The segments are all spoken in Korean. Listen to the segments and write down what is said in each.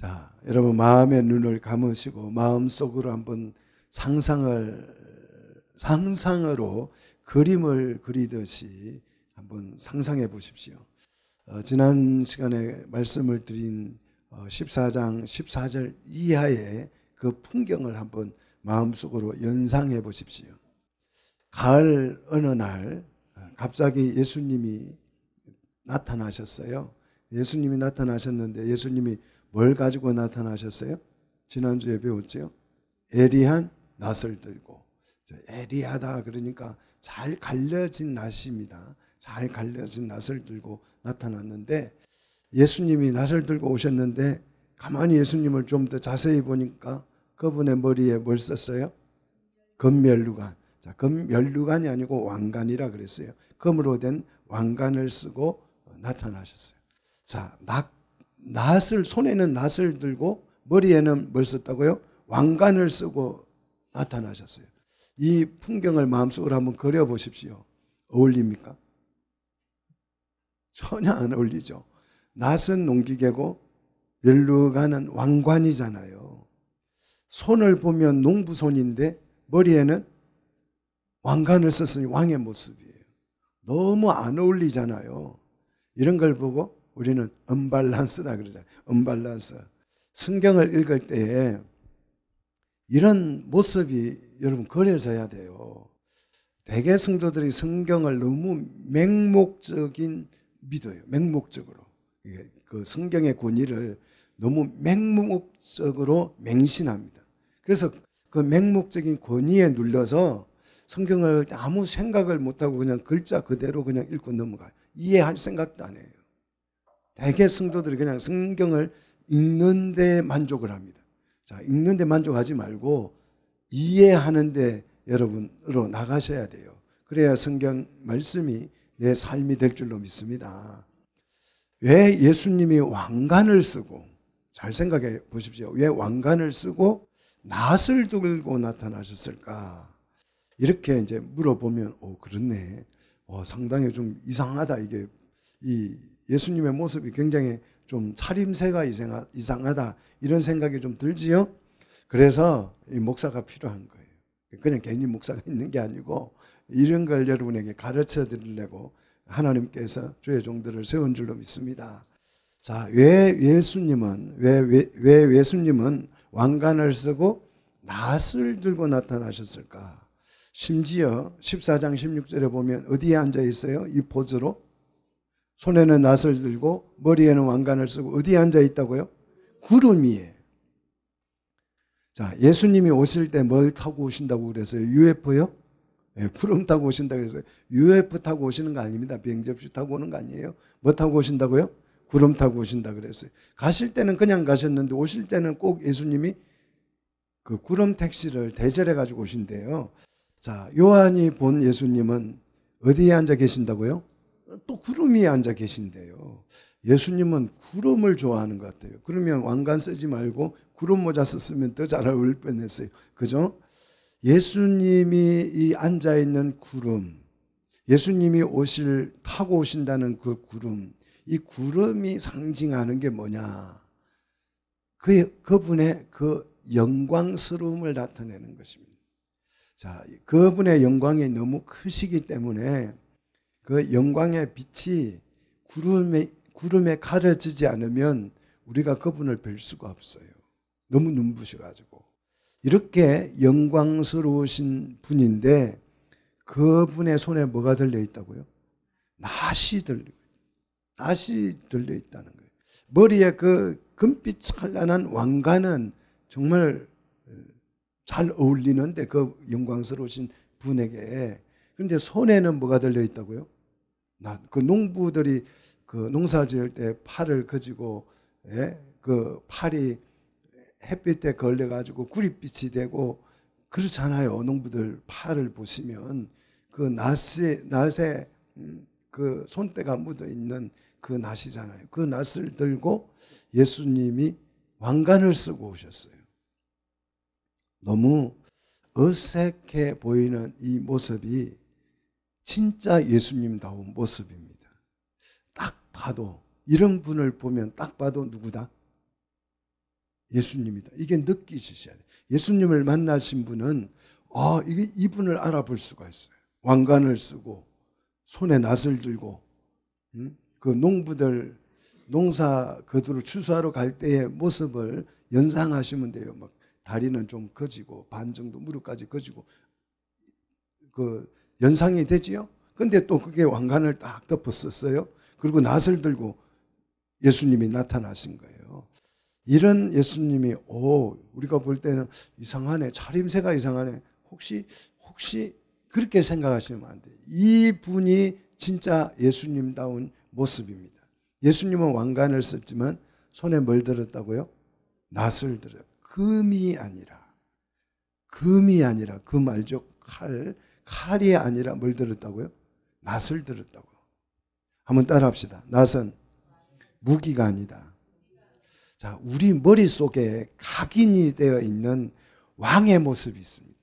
자, 여러분 마음의 눈을 감으시고 마음속으로 한번 상상으로 그림을 그리듯이 한번 상상해 보십시오. 지난 시간에 말씀을 드린 14장 14절 이하의 그 풍경을 한번 마음속으로 연상해 보십시오. 가을 어느 날 갑자기 예수님이 나타나셨어요. 예수님이 나타나셨는데 예수님이 뭘 가지고 나타나셨어요? 지난주에 배웠죠. 에리한 낫을 들고. 에리하다 그러니까 잘 갈려진 낫입니다. 잘 갈려진 낫을 들고 나타났는데 예수님이 낫을 들고 오셨는데 가만히 예수님을 좀 더 자세히 보니까 그분의 머리에 뭘 썼어요? 금면류관. 자, 금면류관이 아니고 왕관이라 그랬어요. 금으로 된 왕관을 쓰고 나타나셨어요. 자, 낫을 손에는 낫을 들고 머리에는 뭘 썼다고요? 왕관을 쓰고 나타나셨어요. 이 풍경을 마음속으로 한번 그려보십시오. 어울립니까? 전혀 안 어울리죠. 낫은 농기계고 면류관은 왕관이잖아요. 손을 보면 농부손인데 머리에는 왕관을 썼으니 왕의 모습이에요. 너무 안 어울리잖아요. 이런 걸 보고 우리는 언밸런스다 그러잖아요. 언밸런스. 성경을 읽을 때에 이런 모습이 여러분 그려져야 돼요. 대개 성도들이 성경을 너무 맹목적인 믿어요. 맹목적으로. 그 성경의 권위를 너무 맹목적으로 맹신합니다. 그래서 그 맹목적인 권위에 눌려서 성경을 아무 생각을 못하고 그냥 글자 그대로 그냥 읽고 넘어가요. 이해할 생각도 안 해요. 대개 성도들이 그냥 성경을 읽는 데 만족을 합니다. 자, 읽는 데 만족하지 말고 이해하는 데 여러분으로 나가셔야 돼요. 그래야 성경 말씀이 내 삶이 될 줄로 믿습니다. 왜 예수님이 왕관을 쓰고, 잘 생각해 보십시오. 왜 왕관을 쓰고 낫을 들고 나타나셨을까? 이렇게 이제 물어보면, 그렇네. 상당히 좀 이상하다. 이게 이 예수님의 모습이 굉장히 좀 차림새가 이상하다. 이런 생각이 좀 들지요? 그래서 이 목사가 필요한 거예요. 그냥 괜히 목사가 있는 게 아니고 이런 걸 여러분에게 가르쳐 드리려고 하나님께서 주의 종들을 세운 줄로 믿습니다. 자, 왜 예수님은 왕관을 쓰고 낫을 들고 나타나셨을까? 심지어 14장 16절에 보면 어디에 앉아 있어요? 이 포즈로 손에는 낫을 들고 머리에는 왕관을 쓰고 어디에 앉아 있다고요? 구름 위에. 자, 예수님이 오실 때 뭘 타고 오신다고 그랬어요? UFO요? 네, 구름 타고 오신다고 그랬어요. UFO 타고 오시는 거 아닙니다. 비행접시 타고 오는 거 아니에요. 뭐 타고 오신다고요? 구름 타고 오신다고 그랬어요. 가실 때는 그냥 가셨는데 오실 때는 꼭 예수님이 그 구름 택시를 대절해 가지고 오신대요. 자, 요한이 본 예수님은 어디에 앉아 계신다고요? 또 구름 위에 앉아 계신대요. 예수님은 구름을 좋아하는 것 같아요. 그러면 왕관 쓰지 말고 구름 모자 썼으면 더 잘 어울릴 뻔했어요. 그죠? 예수님이 이 앉아있는 구름, 예수님이 타고 오신다는 그 구름, 이 구름이 상징하는 게 뭐냐? 그분의 그 영광스러움을 나타내는 것입니다. 자, 그분의 영광이 너무 크시기 때문에 그 영광의 빛이 구름에 가려지지 않으면 우리가 그분을 뵐 수가 없어요. 너무 눈부셔가지고. 이렇게 영광스러우신 분인데 그분의 손에 뭐가 들려있다고요? 낫이 들려있다는 거예요. 머리에 그 금빛 찬란한 왕관은 정말 잘 어울리는데 그 영광스러우신 분에게. 그런데 손에는 뭐가 들려있다고요? 그 농부들이 그 농사 지을 때 팔을 그지고 그 팔이 햇빛에 걸려가지고 구릿빛이 되고 그렇잖아요. 농부들 팔을 보시면 그 낫에 그 손때가 묻어있는 그 낫이잖아요. 그 낫을 들고 예수님이 왕관을 쓰고 오셨어요. 너무 어색해 보이는 이 모습이 진짜 예수님다운 모습입니다. 딱 봐도 이런 분을 보면 딱 봐도 누구다? 예수님이다. 이게 느끼시셔야 돼요. 예수님을 만나신 분은 이분을 알아볼 수가 있어요. 왕관을 쓰고 손에 낫을 들고 그 농부들 농사 거두러 추수하러 갈 때의 모습을 연상하시면 돼요. 막 다리는 좀 거지고 반 정도 무릎까지 거지고 그 연상이 되지요. 근데 또 그게 왕관을 딱 덮었었어요. 그리고 낫을 들고 예수님이 나타나신 거예요. 이런 예수님이 우리가 볼 때는 이상하네. 차림새가 이상하네. 혹시 그렇게 생각하시면 안 돼요. 이분이 진짜 예수님다운 모습입니다. 예수님은 왕관을 썼지만 손에 뭘 들었다고요? 낫을 들어요. 금이 아니라 금 알죠? 칼이 아니라 뭘 들었다고요? 낫을 들었다고요. 한번 따라합시다. 낫은 무기가 아니다. 자, 우리 머릿속에 각인이 되어 있는 왕의 모습이 있습니다.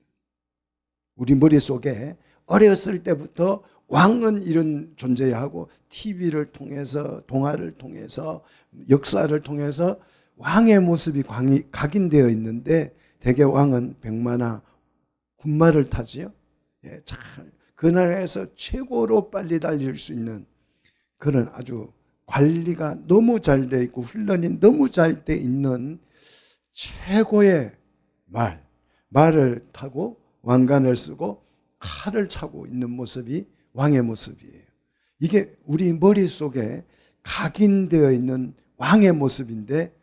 우리 머릿속에 어렸을 때부터 왕은 이런 존재야 하고 TV를 통해서 동화를 통해서 역사를 통해서 왕의 모습이 각인되어 있는데 대개 왕은 백마나 군마를 타지요. 예, 참 그 나라에서 최고로 빨리 달릴 수 있는 그런 아주 관리가 너무 잘 돼 있고 훈련이 너무 잘 돼 있는 최고의 말을 타고 왕관을 쓰고 칼을 차고 있는 모습이 왕의 모습이에요. 이게 우리 머릿속에 각인되어 있는 왕의 모습인데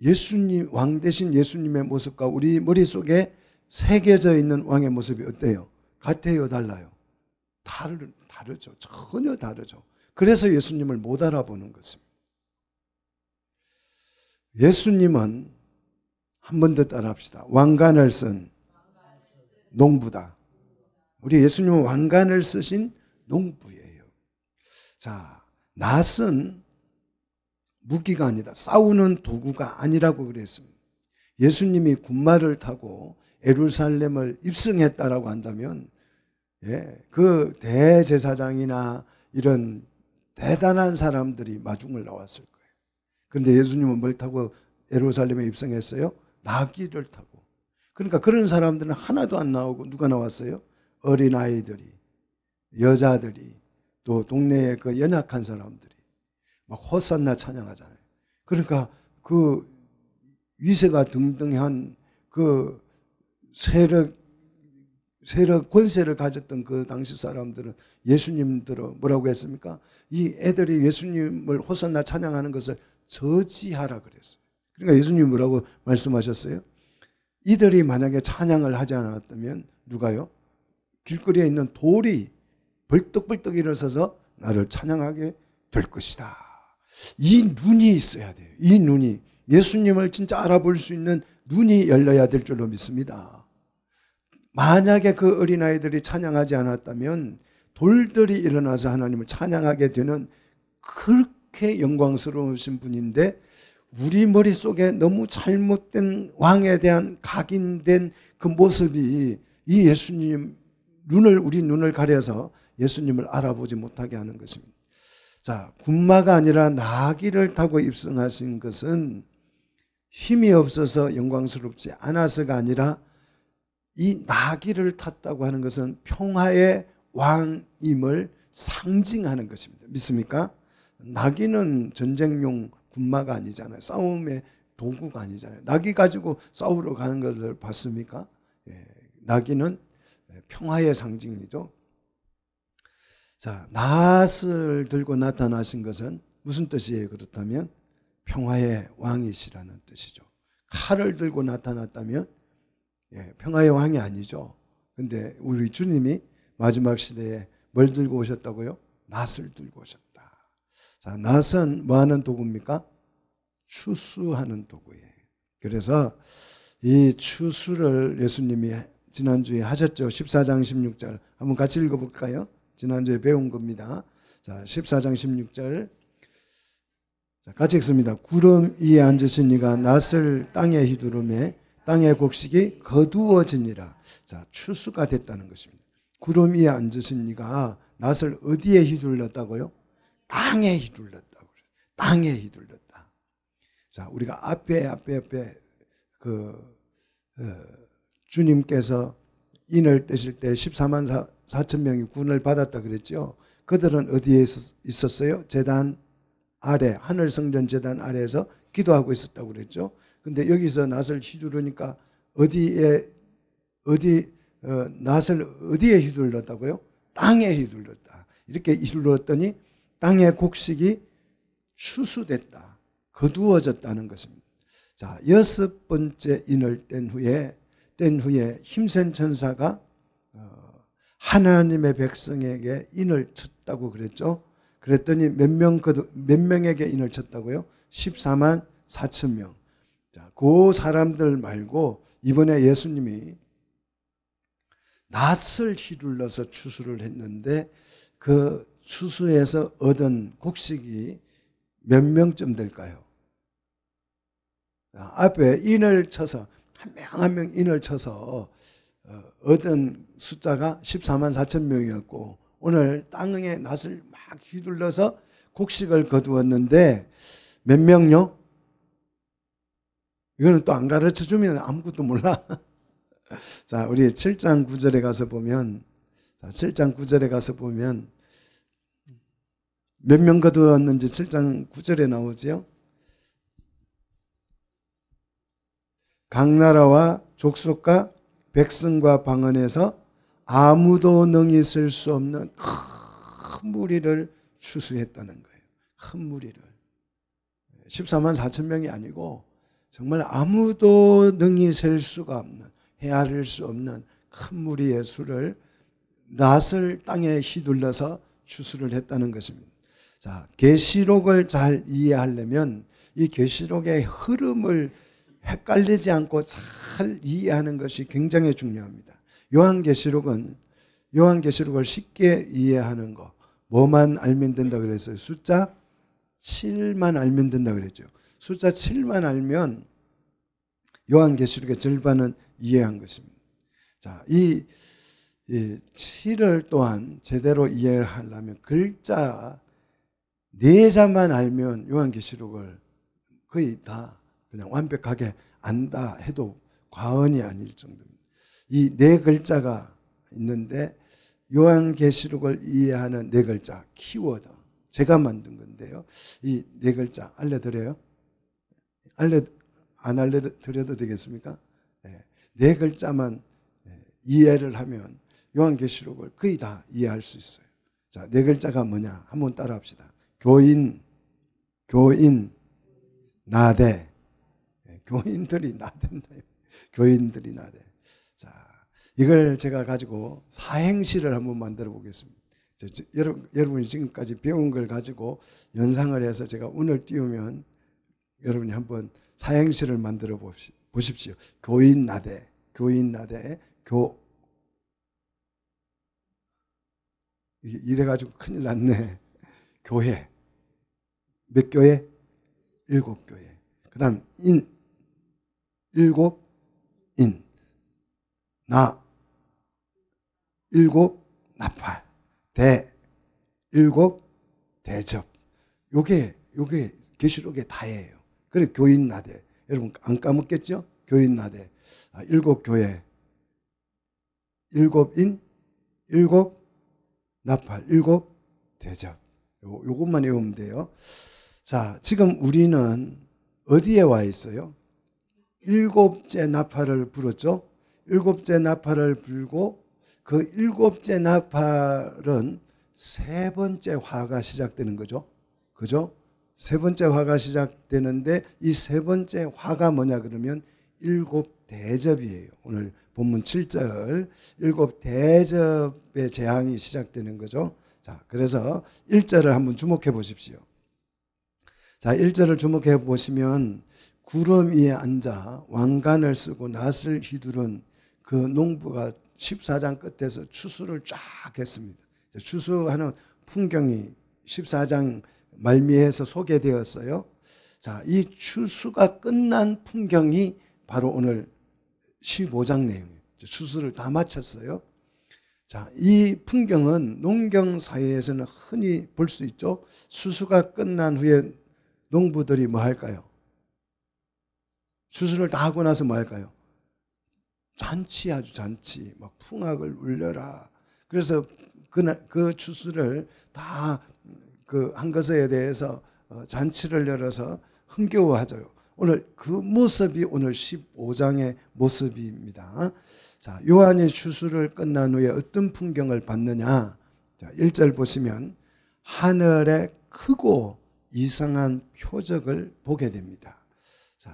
예수님, 왕 대신 예수님의 모습과 우리 머릿속에 새겨져 있는 왕의 모습이 어때요? 같아요, 달라요? 다르죠. 전혀 다르죠. 그래서 예수님을 못 알아보는 것입니다. 예수님은 한 번 더 따라합시다. 왕관을 쓴 농부다. 우리 예수님은 왕관을 쓰신 농부예요. 자, 낫은 무기가 아니다. 싸우는 도구가 아니라고 그랬습니다. 예수님이 군마를 타고 예루살렘을 입성했다라고 한다면 그 대제사장이나 이런 대단한 사람들이 마중을 나왔을 거예요. 그런데 예수님은 뭘 타고 예루살렘에 입성했어요? 나귀를 타고. 그러니까 그런 사람들은 하나도 안 나오고 누가 나왔어요? 어린아이들이, 여자들이, 또 동네에 그 연약한 사람들이 막 호산나 찬양하잖아요. 그러니까 그 위세가 등등한 그 세력 권세를 가졌던 그 당시 사람들은 예수님들은 뭐라고 했습니까? 이 애들이 예수님을 호산나 찬양하는 것을 저지하라 그랬어요. 그러니까 예수님이 뭐라고 말씀하셨어요? 이들이 만약에 찬양을 하지 않았다면 누가요? 길거리에 있는 돌이 벌떡벌떡 일어서서 나를 찬양하게 될 것이다. 이 눈이 있어야 돼요. 이 눈이 예수님을 진짜 알아볼 수 있는 눈이 열려야 될 줄로 믿습니다. 만약에 그 어린아이들이 찬양하지 않았다면 돌들이 일어나서 하나님을 찬양하게 되는 그렇게 영광스러우신 분인데 우리 머릿속에 너무 잘못된 왕에 대한 각인된 그 모습이 이 예수님 우리 눈을 가려서 예수님을 알아보지 못하게 하는 것입니다. 자, 군마가 아니라 나귀를 타고 입성하신 것은 힘이 없어서 영광스럽지 않아서가 아니라 이 나귀를 탔다고 하는 것은 평화의 왕임을 상징하는 것입니다. 믿습니까? 나귀는 전쟁용 군마가 아니잖아요. 싸움의 도구가 아니잖아요. 나귀 가지고 싸우러 가는 것을 봤습니까? 나귀는 평화의 상징이죠. 자, 낫을 들고 나타나신 것은 무슨 뜻이에요? 그렇다면 평화의 왕이시라는 뜻이죠. 칼을 들고 나타났다면 평화의 왕이 아니죠. 근데 우리 주님이 마지막 시대에 뭘 들고 오셨다고요? 낫을 들고 오셨다. 자, 낫은 뭐 하는 도구입니까? 추수하는 도구예요. 그래서 이 추수를 예수님이 지난주에 하셨죠. 14장 16절 한번 같이 읽어볼까요? 지난주에 배운 겁니다. 자, 14장 16절 자, 같이 읽습니다. 구름 위에 앉으신 이가 낫을 땅에 휘두르매 땅의 곡식이 거두어지니라. 자, 추수가 됐다는 것입니다. 구름 위에 앉으신 이가 낫을 어디에 휘둘렀다고요? 땅에 휘둘렀다고. 땅에 휘둘렀다. 자, 우리가 앞에 그 주님께서 인을 떼실 때 14만 4천 명이 구원을 받았다 그랬죠. 그들은 어디에 있었어요? 제단 아래, 하늘 성전 제단 아래에서 기도하고 있었다고 그랬죠. 근데 여기서 낫을 휘두르니까 낫을 어디에 휘둘렀다고요? 땅에 휘둘렀다. 이렇게 휘둘렀더니 땅의 곡식이 추수됐다. 거두어졌다는 것입니다. 자, 6번째 인을 뗀 후에 힘센 천사가 하나님의 백성에게 인을 쳤다고 그랬죠. 그랬더니 몇 명에게 인을 쳤다고요? 14만 4천 명. 자, 그 사람들 말고 이번에 예수님이 낫을 휘둘러서 추수를 했는데 그 추수에서 얻은 곡식이 몇 명쯤 될까요? 앞에 인을 쳐서 한 명 한 명 인을 쳐서 얻은 숫자가 14만 4천 명이었고 오늘 땅에 낫을 막 휘둘러서 곡식을 거두었는데 몇 명요? 이거는 또 안 가르쳐 주면 아무것도 몰라. 자, 우리 7장 9절에 가서 보면, 7장 9절에 가서 보면 몇 명 거두었는지 7장 9절에 나오지요. 각 나라와 족속과 백성과 방언에서 아무도 능히 쓸 수 없는 큰 무리를 추수했다는 거예요. 큰 무리를. 14만 4천 명이 아니고 정말 아무도 능히 셀 수가 없는, 헤아릴 수 없는 큰 무리의 수를 낫을 땅에 휘둘러서 추수를 했다는 것입니다. 자, 계시록을 잘 이해하려면 이 계시록의 흐름을 헷갈리지 않고 잘 이해하는 것이 굉장히 중요합니다. 요한계시록을 쉽게 이해하는 거, 뭐만 알면 된다 그랬어요? 숫자 7만 알면 된다 그랬죠. 숫자 7만 알면 요한계시록의 절반은 이해한 것입니다. 자, 이 7을 또한 제대로 이해하려면 글자 4자만 알면 요한계시록을 거의 다 그냥 완벽하게 안다 해도 과언이 아닐 정도입니다. 이 4글자가 있는데 요한계시록을 이해하는 4글자 키워드 제가 만든 건데요. 이 4글자 알려드려요? 안 알려드려도 되겠습니까? 네 글자만 이해를 하면 요한계시록을 거의 다 이해할 수 있어요. 자, 4글자가 뭐냐? 한번 따라 합시다. 교인, 나대. 교인들이 나댄다. 교인들이 나대. 자, 이걸 제가 가지고 사행시를 한번 만들어 보겠습니다. 여러분이 지금까지 배운 걸 가지고 연상을 해서 제가 운을 띄우면 여러분이 한번 사행시를 만들어 보십시오. 교인 나대. 이래가지고 큰일 났네. 교회. 몇 교회? 7교회. 그 다음 인. 7인. 나. 7 나팔. 대. 7 대접. 요게 계시록의 다예요. 그래 교인 나대. 여러분 안 까먹겠죠? 교인 나대. 7교회. 7인. 7 나팔. 7 대접. 요것만 외우면 돼요. 자, 지금 우리는 어디에 와 있어요? 7째 나팔을 불었죠. 7째 나팔을 불고 그 7째 나팔은 3번째 화가 시작되는 거죠. 그죠? 3번째 화가 시작되는데 이 3번째 화가 뭐냐 그러면 7대접이에요. 오늘 본문 7절 7대접의 재앙이 시작되는 거죠. 자, 그래서 1절을 한번 주목해 보십시오. 자, 1절을 주목해 보시면 구름 위에 앉아 왕관을 쓰고 낫을 휘두른 그 농부가 14장 끝에서 추수를 쫙 했습니다. 추수하는 풍경이 14장 말미에서 소개되었어요. 자, 이 추수가 끝난 풍경이 바로 오늘 15장 내용이에요. 추수를 다 마쳤어요. 자, 이 풍경은 농경 사회에서는 흔히 볼 수 있죠. 추수가 끝난 후에 농부들이 뭐 할까요? 추수를 다 하고 나서 뭐 할까요? 잔치, 아주 잔치. 막 풍악을 울려라. 그래서 그 추수를 다 그 한 것에 대해서 잔치를 열어서 흥겨워하죠. 오늘 그 모습이 오늘 15장의 모습입니다. 자, 요한이 추수를 끝난 후에 어떤 풍경을 봤느냐? 자, 1절 보시면 하늘에 크고 이상한 표적을 보게 됩니다. 자,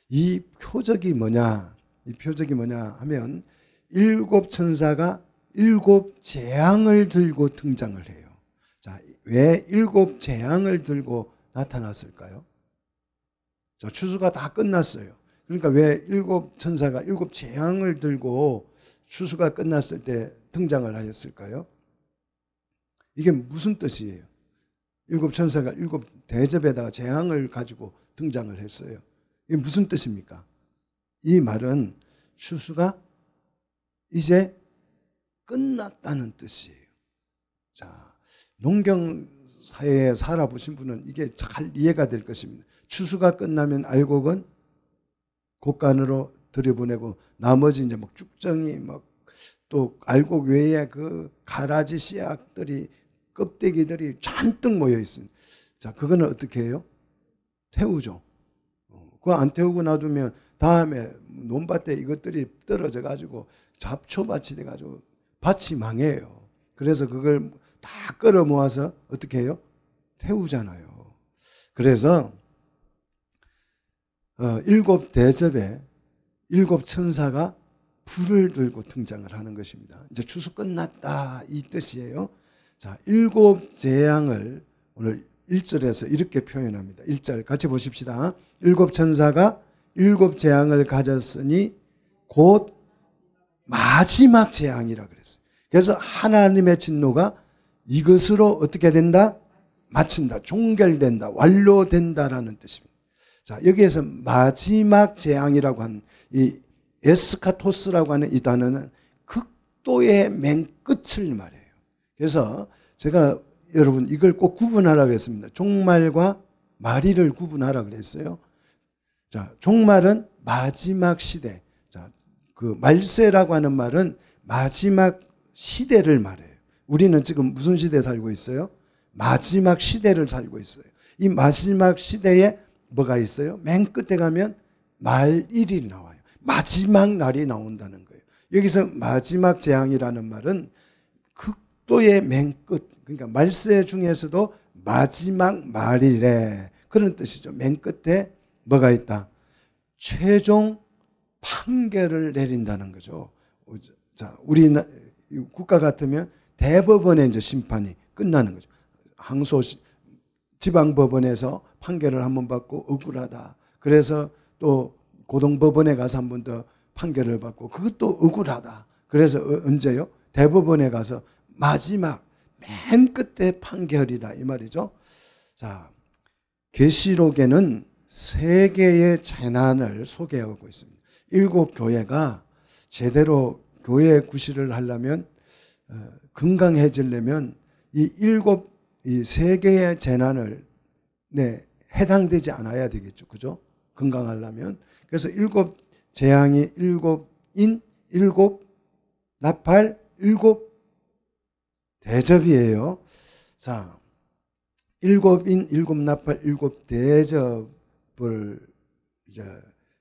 이 표적이 뭐냐? 이 표적이 뭐냐 하면 7 천사가 7 재앙을 들고 등장을 해요. 자, 왜 7 재앙을 들고 나타났을까요? 자, 추수가 다 끝났어요. 그러니까 왜 7 천사가 7 재앙을 들고 추수가 끝났을 때 등장을 하였을까요? 이게 무슨 뜻이에요? 7 천사가 7 대접에다가 재앙을 가지고 등장을 했어요. 이게 무슨 뜻입니까? 이 말은 추수가 이제 끝났다는 뜻이에요. 자, 농경사회에 살아보신 분은 이게 잘 이해가 될 것입니다. 추수가 끝나면 알곡은 곡간으로 들여보내고 나머지 이제 막 쭉정이 막 또 알곡 외에 그 가라지 씨앗들이 껍데기들이 잔뜩 모여 있습니다. 자, 그거는 어떻게 해요? 태우죠. 그거 안 태우고 놔두면 다음에 논밭에 이것들이 떨어져 가지고 잡초밭이 돼 가지고 밭이 망해요. 그래서 그걸 다 끌어 모아서 어떻게 해요? 태우잖아요. 그래서 7 대접에 7 천사가 불을 들고 등장을 하는 것입니다. 이제 추수 끝났다 이 뜻이에요. 자, 7 재앙을 오늘 1절에서 이렇게 표현합니다. 1절 같이 보십시다. 7 천사가 7 재앙을 가졌으니 곧 마지막 재앙이라 그랬어요. 그래서 하나님의 진노가 이것으로 어떻게 된다? 마친다, 종결된다, 완료된다라는 뜻입니다. 자, 여기에서 마지막 재앙이라고 한 이 에스카토스라고 하는 이 단어는 극도의 맨 끝을 말해요. 그래서 제가 여러분 이걸 꼭 구분하라 그랬습니다. 종말과 말일을 구분하라 그랬어요. 자, 종말은 마지막 시대. 자, 그 말세라고 하는 말은 마지막 시대를 말해요. 우리는 지금 무슨 시대에 살고 있어요? 마지막 시대를 살고 있어요. 이 마지막 시대에 뭐가 있어요? 맨 끝에 가면 말일이 나와요. 마지막 날이 나온다는 거예요. 여기서 마지막 재앙이라는 말은 극도의 맨 끝, 그러니까 말세 중에서도 마지막 말일에 그런 뜻이죠. 맨 끝에 뭐가 있다? 최종 판결을 내린다는 거죠. 자, 우리 국가 같으면 대법원의 이제 심판이 끝나는 거죠. 항소 지방법원에서 판결을 한 번 받고 억울하다. 그래서 또 고등법원에 가서 한 번 더 판결을 받고 그것도 억울하다. 그래서 언제요? 대법원에 가서 마지막 맨 끝에 판결이다 이 말이죠. 자, 계시록에는 3개의 재난을 소개하고 있습니다. 7 교회가 제대로 교회 구실을 하려면 건강해지려면 이 3개의 재난을 해당되지 않아야 되겠죠. 그죠? 건강하려면. 그래서 7 재앙이 7인 7 나팔 7 대접이에요. 자, 7인 7 나팔 7 대접을 이제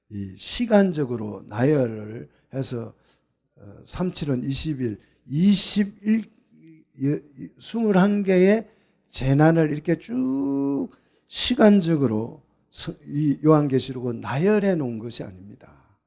이 시간적으로 나열을 해서 37은 20일 21개의 재난을 이렇게 쭉 시간적으로 이 요한계시록은 나열해 놓은 것이 아닙니다.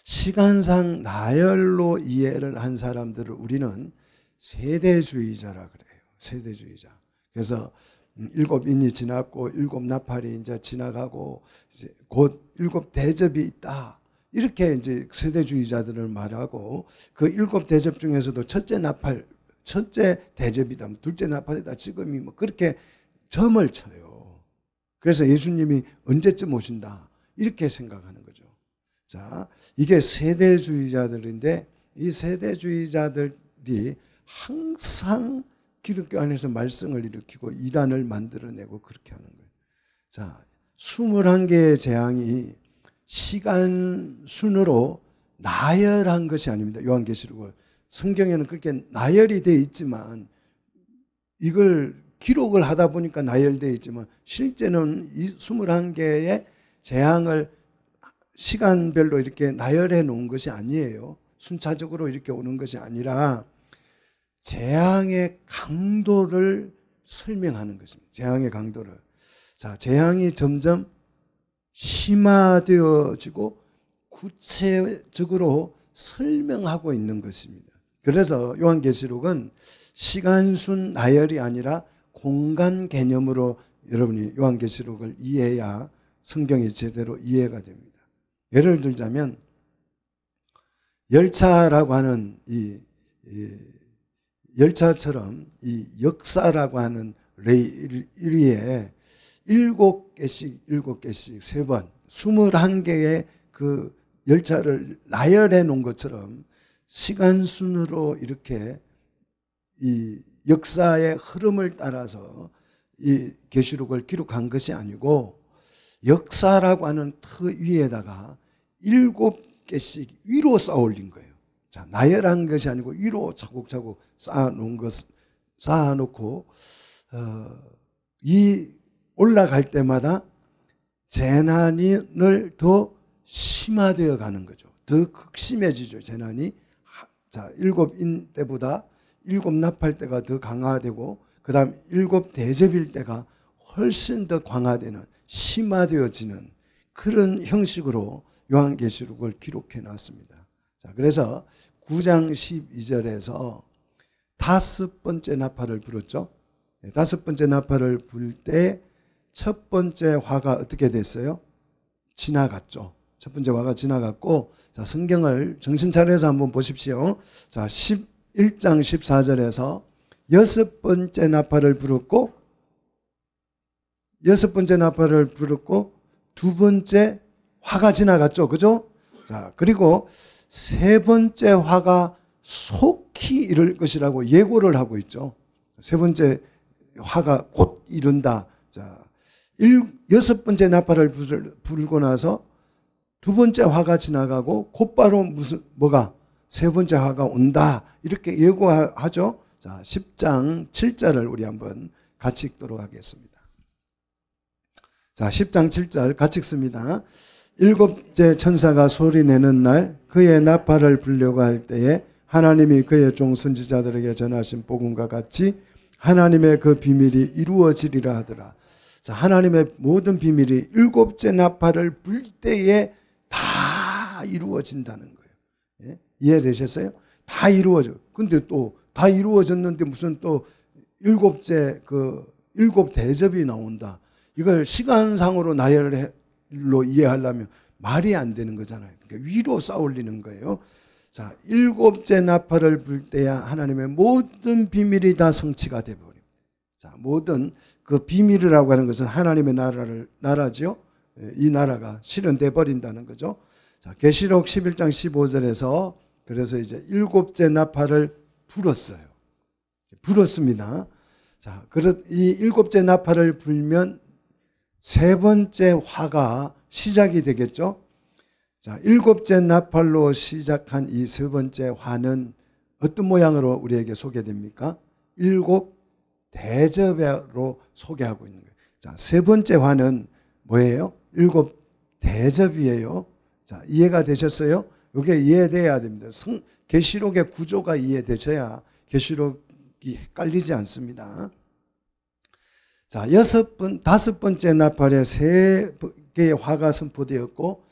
시간상 나열로 이해를 한 사람들을 우리는 세대주의자라 그래요. 세대주의자. 그래서 7인이 지났고 7 나팔이 이제 지나가고 이제 곧 7 대접이 있다. 이렇게 이제 세대주의자들을 말하고 그 7 대접 중에서도 첫째 대접이다, 둘째 나팔이다, 지금이 뭐 그렇게 점을 쳐요. 그래서 예수님이 언제쯤 오신다 이렇게 생각하는 거죠. 자, 이게 세대주의자들인데 이 세대주의자들이 항상 기독교 안에서 말썽을 일으키고 이단을 만들어내고 그렇게 하는 거예요. 자, 21개의 재앙이 시간 순으로 나열한 것이 아닙니다. 요한계시록을. 성경에는 그렇게 나열이 되어 있지만 이걸 기록을 하다 보니까 나열되어 있지만 실제는 이 21개의 재앙을 시간별로 이렇게 나열해 놓은 것이 아니에요. 순차적으로 이렇게 오는 것이 아니라 재앙의 강도를 설명하는 것입니다. 재앙의 강도를. 자, 재앙이 점점 심화되어지고 구체적으로 설명하고 있는 것입니다. 그래서 요한계시록은 시간순 나열이 아니라 공간 개념으로 여러분이 요한계시록을 이해해야 성경이 제대로 이해가 됩니다. 예를 들자면 열차라고 하는 이 열차처럼 이 역사라고 하는 레일위에 7개씩 3번 21개의 그 열차를 나열해 놓은 것처럼 시간순으로 이렇게 이 역사의 흐름을 따라서 이 계시록을 기록한 것이 아니고 역사라고 하는 터 위에다가 7개씩 위로 쌓아 올린 거예요. 자, 나열한 것이 아니고 위로 차곡차곡 쌓아놓은 것, 쌓아놓고 이 올라갈 때마다 재난을 더 심화되어 가는 거죠. 더 극심해지죠, 재난이. 자, 7인 때보다 7나팔 때가 더 강화되고 그 다음 7대접일 때가 훨씬 더 강화되는 심화되어지는 그런 형식으로 요한계시록을 기록해 놨습니다. 자, 그래서 9장 12절에서 5번째 나팔을 불었죠. 5번째 나팔을 불 때 첫 번째 화가 어떻게 됐어요? 지나갔죠. 첫 번째 화가 지나갔고, 자, 성경을 정신 차려서 한번 보십시오. 자, 11장 14절에서 6번째 나팔을 불었고, 6번째 나팔을 불었고, 2번째 화가 지나갔죠. 그죠? 자, 그리고 3번째 화가 속히 이를 것이라고 예고를 하고 있죠. 3번째 화가 곧 이른다. 자, 6번째 나팔을 불고 나서 2번째 화가 지나가고 곧바로 뭐가 3번째 화가 온다. 이렇게 예고하죠. 자, 10장 7절을 우리 한번 같이 읽도록 하겠습니다. 자, 10장 7절 같이 읽습니다. 7째 천사가 소리내는 날 그의 나팔을 불려고 할 때에 하나님이 그의 종 선지자들에게 전하신 복음과 같이 하나님의 그 비밀이 이루어지리라 하더라. 자, 하나님의 모든 비밀이 7째 나팔을 불 때에 다 이루어진다는 거예요. 예? 이해되셨어요? 다 이루어져. 근데 또 다 이루어졌는데 무슨 또 7째 그 7대접이 나온다. 이걸 시간상으로 나열로 이해하려면 말이 안 되는 거잖아요. 그러니까 위로 쌓아올리는 거예요. 자, 7째 나팔을 불 때야 하나님의 모든 비밀이 다 성취가 되어버립니다. 자, 모든 그 비밀이라고 하는 것은 하나님의 나라죠. 이 나라가 실현돼 버린다는 거죠. 자, 계시록 11장 15절에서 그래서 이제 7째 나팔을 불었어요. 불었습니다. 자, 이 7째 나팔을 불면 3번째 화가 시작이 되겠죠. 자, 7째 나팔로 시작한 이 3번째 화는 어떤 모양으로 우리에게 소개됩니까? 7대접으로 소개하고 있는 거예요. 자, 3번째 화는 뭐예요? 7대접이에요. 자, 이해가 되셨어요? 이게 이해돼야 됩니다. 계시록의 구조가 이해되셔야 계시록이 헷갈리지 않습니다. 자, 5번째 나팔에 3개의 화가 선포되었고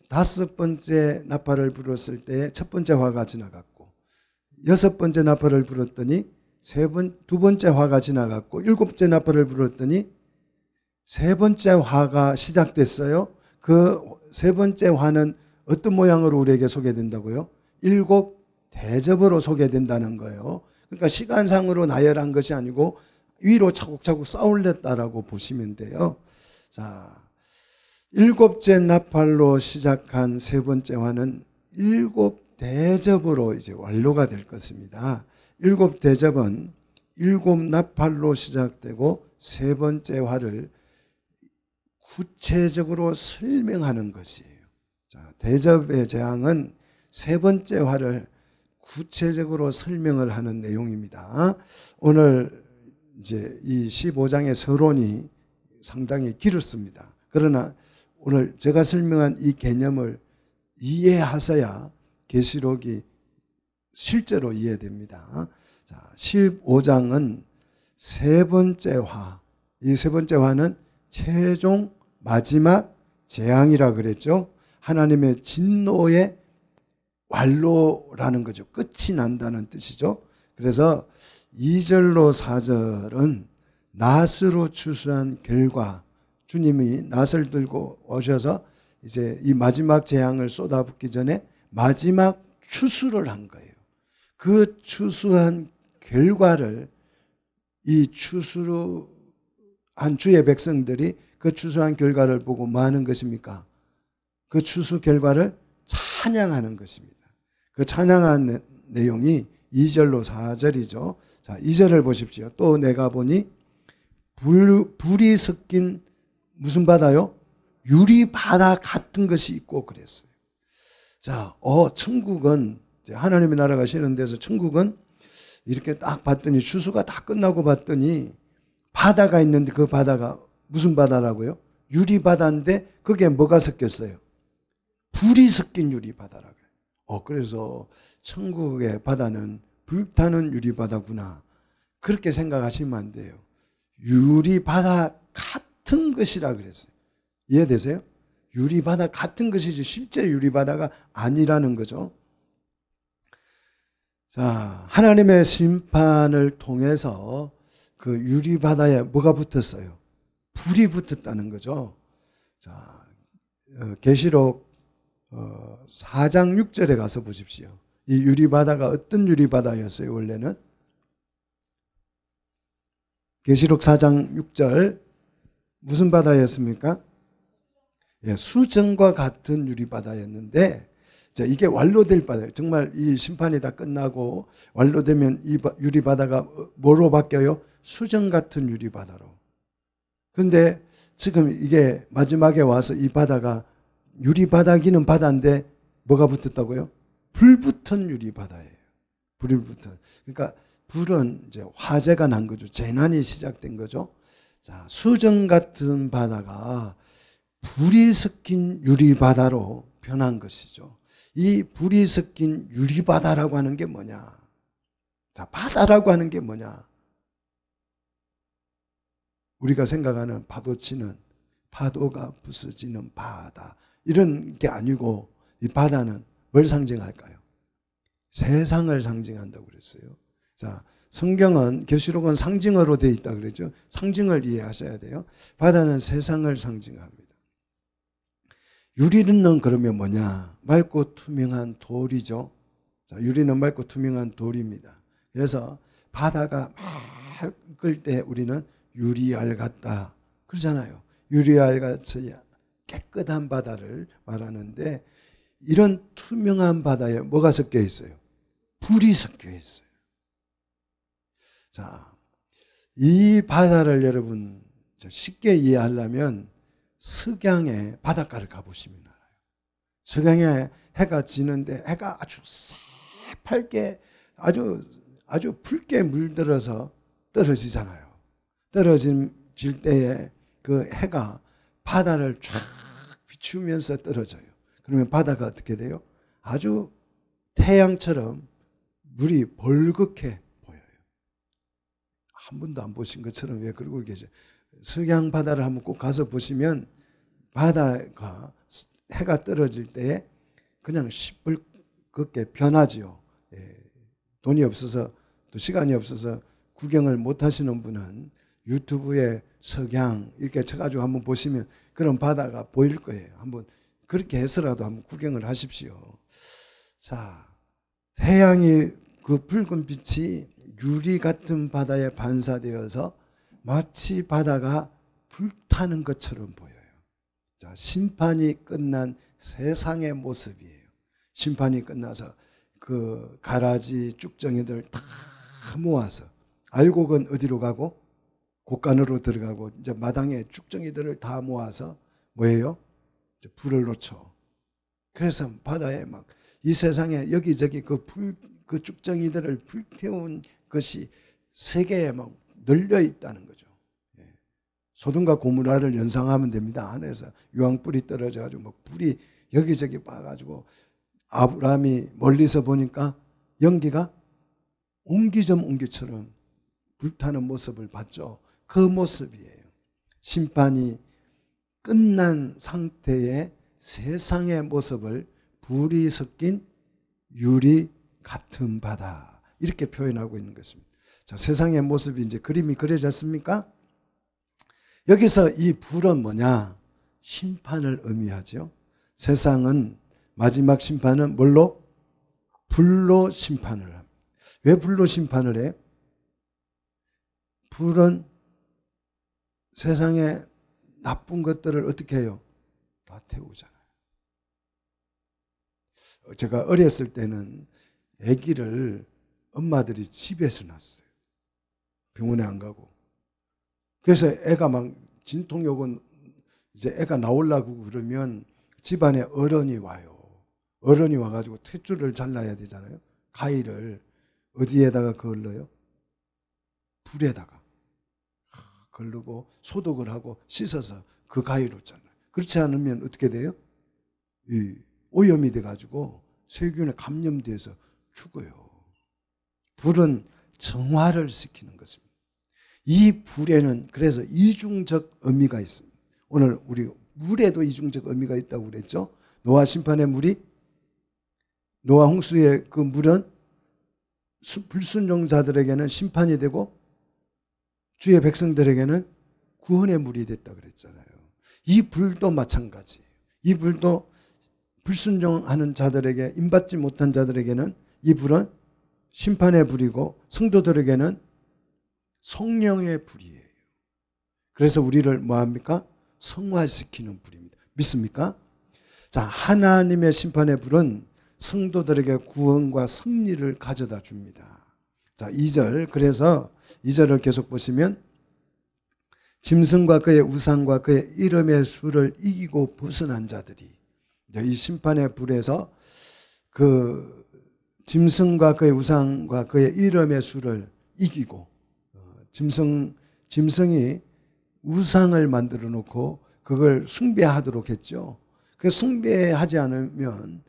5번째 나팔을 불었을 때 첫 번째 화가 지나갔고 6번째 나팔을 불었더니 2번째 화가 지나갔고 7번째 나팔을 불었더니 3번째 화가 시작됐어요. 그 3번째 화는 어떤 모양으로 우리에게 소개된다고요? 7대접으로 소개된다는 거예요. 그러니까 시간상으로 나열한 것이 아니고 위로 차곡차곡 쌓아올렸다라고 보시면 돼요. 자, 7째 나팔로 시작한 3번째 화는 7대접으로 이제 완료가 될 것입니다. 7대접은 7나팔로 시작되고 3번째 화를 구체적으로 설명하는 것이에요. 자, 대접의 재앙은 세 번째 화를 구체적으로 설명을 하는 내용입니다. 오늘 이제 이 15장의 서론이 상당히 길었습니다. 그러나 오늘 제가 설명한 이 개념을 이해하셔야 계시록이 실제로 이해됩니다. 자, 15장은 세 번째 화, 이 세 번째 화는 최종 마지막 재앙이라 그랬죠. 하나님의 진노의 완료라는 거죠. 끝이 난다는 뜻이죠. 그래서 2절로 4절은 낫으로 추수한 결과, 주님이 낫을 들고 오셔서 이제 이 마지막 재앙을 쏟아붓기 전에 마지막 추수를 한 거예요. 그 추수한 결과를 이 추수한 주의 백성들이 그 추수한 결과를 보고 뭐 하는 것입니까? 그 추수 결과를 찬양하는 것입니다. 그 찬양한 내용이 2절로 4절이죠. 자, 2절을 보십시오. 또 내가 보니 불이 섞인 무슨 바다요? 유리바다 같은 것이 있고 그랬어요. 자, 천국은 하나님의 나라가 시는 데서 천국은 이렇게 딱 봤더니 추수가 다 끝나고 봤더니 바다가 있는데 그 바다가 무슨 바다라고요? 유리바다인데 그게 뭐가 섞였어요? 불이 섞인 유리바다라고요. 그래서 천국의 바다는 불타는 유리바다구나. 그렇게 생각하시면 안 돼요. 유리바다 같은 것이라 그랬어요. 이해되세요? 유리바다 같은 것이지 실제 유리바다가 아니라는 거죠. 자, 하나님의 심판을 통해서 그 유리바다에 뭐가 붙었어요? 불이 붙었다는 거죠. 자, 계시록 4장 6절에 가서 보십시오. 이 유리바다가 어떤 유리바다였어요? 원래는 계시록 4장 6절 무슨 바다였습니까? 예, 수정과 같은 유리바다였는데 자, 이게 완료될 바다예요. 정말 이 심판이 다 끝나고 완료되면 이 유리바다가 뭐로 바뀌어요? 수정 같은 유리바다로. 그런데 지금 이게 마지막에 와서 이 바다가 유리바다기는 바다인데 뭐가 붙었다고요? 불 붙은 유리바다예요. 불이 붙은. 그러니까 불은 이제 화재가 난 거죠. 재난이 시작된 거죠. 자, 수정 같은 바다가 불이 섞인 유리바다로 변한 것이죠. 이 불이 섞인 유리바다라고 하는 게 뭐냐? 자, 바다라고 하는 게 뭐냐? 우리가 생각하는 파도치는 파도가 부서지는 바다 이런 게 아니고 이 바다는 뭘 상징할까요? 세상을 상징한다고 그랬어요. 자, 성경은 계시록은 상징어로 되어 있다 그랬죠. 상징을 이해하셔야 돼요. 바다는 세상을 상징합니다. 유리는 그러면 뭐냐? 맑고 투명한 돌이죠. 자, 유리는 맑고 투명한 돌입니다. 그래서 바다가 맑을 때 우리는 유리알 같다 그러잖아요. 유리알 같이 깨끗한 바다를 말하는데 이런 투명한 바다에 뭐가 섞여 있어요? 불이 섞여 있어요. 자, 이 바다를 여러분 쉽게 이해하려면 석양의 바닷가를 가보시면 알아요. 석양에 해가 지는데 해가 아주 새빨게 아주 붉게 물들어서 떨어지잖아요. 떨어질 때에 그 해가 바다를 쫙 비추면서 떨어져요. 그러면 바다가 어떻게 돼요? 아주 태양처럼 물이 벌겋게 보여요. 한 번도 안 보신 것처럼 왜 그러고 계세요? 석양 바다를 한번 꼭 가서 보시면 바다가 해가 떨어질 때에 그냥 시뻘겋게 변하지요. 예. 돈이 없어서 또 시간이 없어서 구경을 못 하시는 분은 유튜브에 석양 이렇게 쳐가지고 한번 보시면 그런 바다가 보일 거예요. 한번 그렇게 해서라도 한번 구경을 하십시오. 자, 태양이 그 붉은 빛이 유리 같은 바다에 반사되어서 마치 바다가 불타는 것처럼 보여요. 자, 심판이 끝난 세상의 모습이에요. 심판이 끝나서 그 가라지 쭉정이들 다 모아서 알곡은 어디로 가고 곳간으로 들어가고 이제 마당에 쭉정이들을 다 모아서 뭐예요? 이제 불을 놓죠. 그래서 바다에 막 이 세상에 여기저기 그 쭉정이들을 불태운 것이 세계에 막 널려 있다는 거죠. 소돔과 고모라를 연상하면 됩니다. 하늘에서 유황불이 떨어져가지고 막 불이 여기저기 빠가지고 아브라함이 멀리서 보니까 연기가 옹기점 옹기처럼 불타는 모습을 봤죠. 그 모습이에요. 심판이 끝난 상태의 세상의 모습을 불이 섞인 유리 같은 바다, 이렇게 표현하고 있는 것입니다. 자, 세상의 모습이 이제 그림이 그려졌습니까? 여기서 이 불은 뭐냐? 심판을 의미하죠. 세상은 마지막 심판은 뭘로? 불로 심판을 합니다. 왜 불로 심판을 해요? 불은 세상에 나쁜 것들을 어떻게 해요? 다 태우잖아요. 제가 어렸을 때는 아기를 엄마들이 집에서 낳았어요. 병원에 안 가고. 그래서 애가 막 진통이 오고 이제 애가 나오려고 그러면 집안에 어른이 와요. 어른이 와가지고 탯줄을 잘라야 되잖아요. 가위를 어디에다가 걸러요? 불에다가 걸르고 소독을 하고 씻어서 그 가위로 잘라요. 그렇지 않으면 어떻게 돼요? 오염이 돼가지고 세균에 감염돼서 죽어요. 불은 정화를 시키는 것입니다. 이 불에는 그래서 이중적 의미가 있습니다. 오늘 우리 물에도 이중적 의미가 있다고 그랬죠. 노아 심판의 물이, 노아 홍수의 그 물은 불순종자들에게는 심판이 되고 주의 백성들에게는 구원의 물이 됐다 그랬잖아요. 이 불도 마찬가지. 이 불도 불순종하는 자들에게, 인받지 못한 자들에게는 이 불은 심판의 불이고 성도들에게는 성령의 불이에요. 그래서 우리를 뭐합니까? 성화시키는 불입니다. 믿습니까? 자, 하나님의 심판의 불은 성도들에게 구원과 승리를 가져다 줍니다. 자, 2절. 그래서 2절을 계속 보시면 짐승과 그의 우상과 그의 이름의 수를 이기고 벗어난 자들이, 이 심판의 불에서 그 짐승과 그의 우상과 그의 이름의 수를 이기고, 짐승이 우상을 만들어 놓고 그걸 숭배하도록 했죠. 그 숭배하지 않으면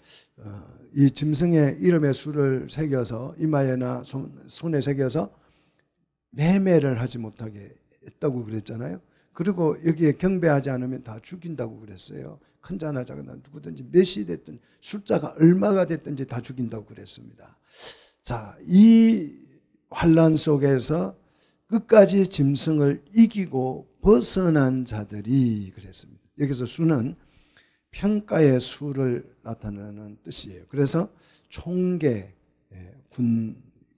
이 짐승의 이름의 수를 새겨서 이마에나 손에 새겨서 매매를 하지 못하게 했다고 그랬잖아요. 그리고 여기에 경배하지 않으면 다 죽인다고 그랬어요. 큰 자나 작은 자 누구든지 몇이 됐든 숫자가 얼마가 됐든지 다 죽인다고 그랬습니다. 자, 이 환난 속에서 끝까지 짐승을 이기고 벗어난 자들이 그랬습니다. 여기서 수는 평가의 수를 나타내는 뜻이에요. 그래서 총계,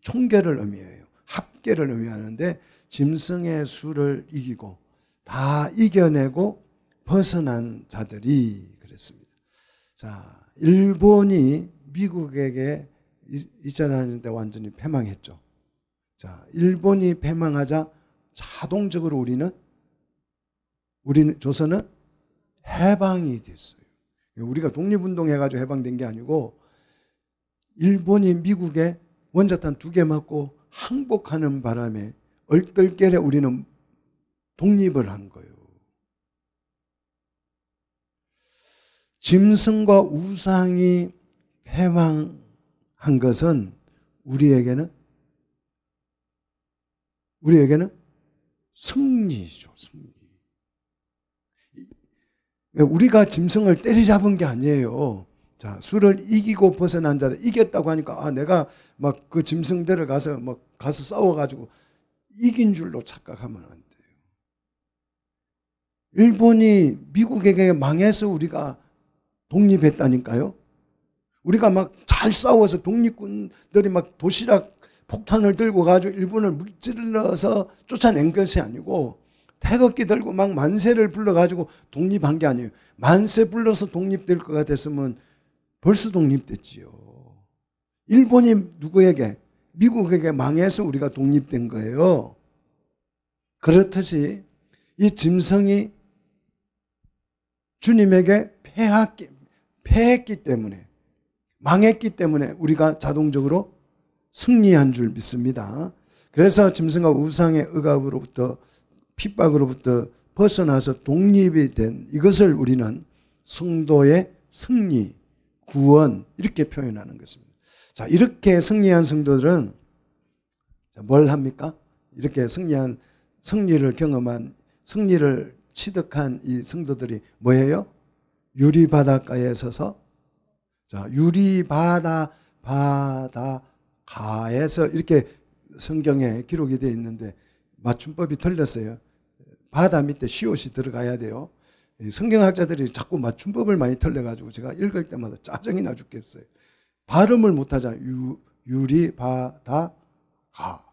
총계를 의미해요. 합계를 의미하는데 짐승의 수를 이기고 다 이겨내고 벗어난 자들이 그랬습니다. 자, 일본이 미국에게 2차 대전 때 완전히 패망했죠. 자, 일본이 패망하자 자동적으로 우리는 조선은 해방이 됐어요. 우리가 독립운동해가지고 해방된 게 아니고 일본이 미국에 원자탄 2개 맞고 항복하는 바람에 얼떨결에 우리는 독립을 한 거예요. 짐승과 우상이 패망한 것은 우리에게는 승리죠. 승리. 우리가 짐승을 때리잡은 게 아니에요. 자, 수를 이기고 벗어난 자를 이겼다고 하니까 내가 막 그 짐승들을 가서 싸워가지고 이긴 줄로 착각하면 안 돼요. 일본이 미국에게 망해서 우리가 독립했다니까요. 우리가 막 잘 싸워서 독립군들이 막 도시락 폭탄을 들고 가지고 일본을 물질러서 쫓아낸 것이 아니고 태극기 들고 막 만세를 불러가지고 독립한 게 아니에요. 만세 불러서 독립될 것 같았으면 벌써 독립됐지요. 일본이 누구에게? 미국에게 망해서 우리가 독립된 거예요. 그렇듯이 이 짐승이 주님에게 패했기 때문에, 망했기 때문에 우리가 자동적으로 승리한 줄 믿습니다. 그래서 짐승과 우상의 억압으로부터, 핍박으로부터 벗어나서 독립이 된 이것을 우리는 성도의 승리, 구원 이렇게 표현하는 것입니다. 자, 이렇게 승리한 성도들은 뭘 합니까? 이렇게 승리를 경험한, 승리를 취득한 이 성도들이 뭐예요? 유리바닷가에 서서, 자, 바닷가에서 이렇게 성경에 기록이 되어 있는데 맞춤법이 틀렸어요. 바다 밑에 시옷이 들어가야 돼요. 성경학자들이 자꾸 맞춤법을 많이 틀려가지고 제가 읽을 때마다 짜증이 나 죽겠어요. 발음을 못하잖아요. 유리바다가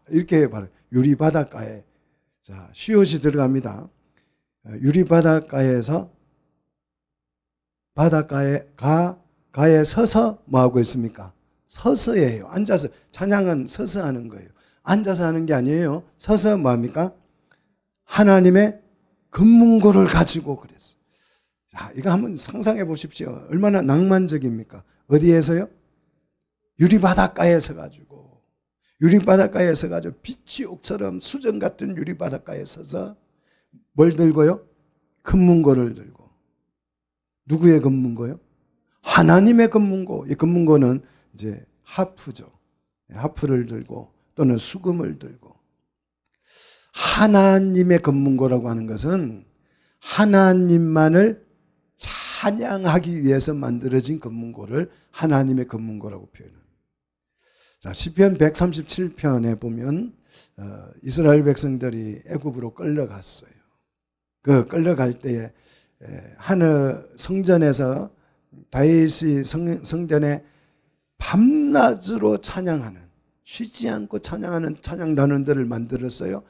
이렇게 발음. 유리바닷가에, 자, 시옷이 들어갑니다. 유리바닷가에서 가에 서서 뭐 하고 있습니까? 서서예요. 앉아서. 찬양은 서서 하는 거예요. 앉아서 하는 게 아니에요. 서서 뭐 합니까? 하나님의 금문고를 가지고 그랬어요. 자, 이거 한번 상상해 보십시오. 얼마나 낭만적입니까? 어디에서요? 유리바닷가에 서가지고, 유리바닷가에 서가지고 빛이 옥처럼 수정 같은 유리바닷가에 서서 뭘 들고요? 금문고를 들고. 누구의 금문고요? 하나님의 금문고. 이 금문고는 이제 하프죠. 하프를 들고 또는 수금을 들고. 하나님의 금문고라고 하는 것은 하나님만을 찬양하기 위해서 만들어진 금문고를 하나님의 금문고라고 표현합니다. 자, 시편 137편에 보면 이스라엘 백성들이 애굽으로 끌려갔어요. 그 끌려갈 때에 하늘 성전에서 다윗이 성전에 밤낮으로 찬양하는, 쉬지 않고 찬양하는 찬양단원들을 만들었어요.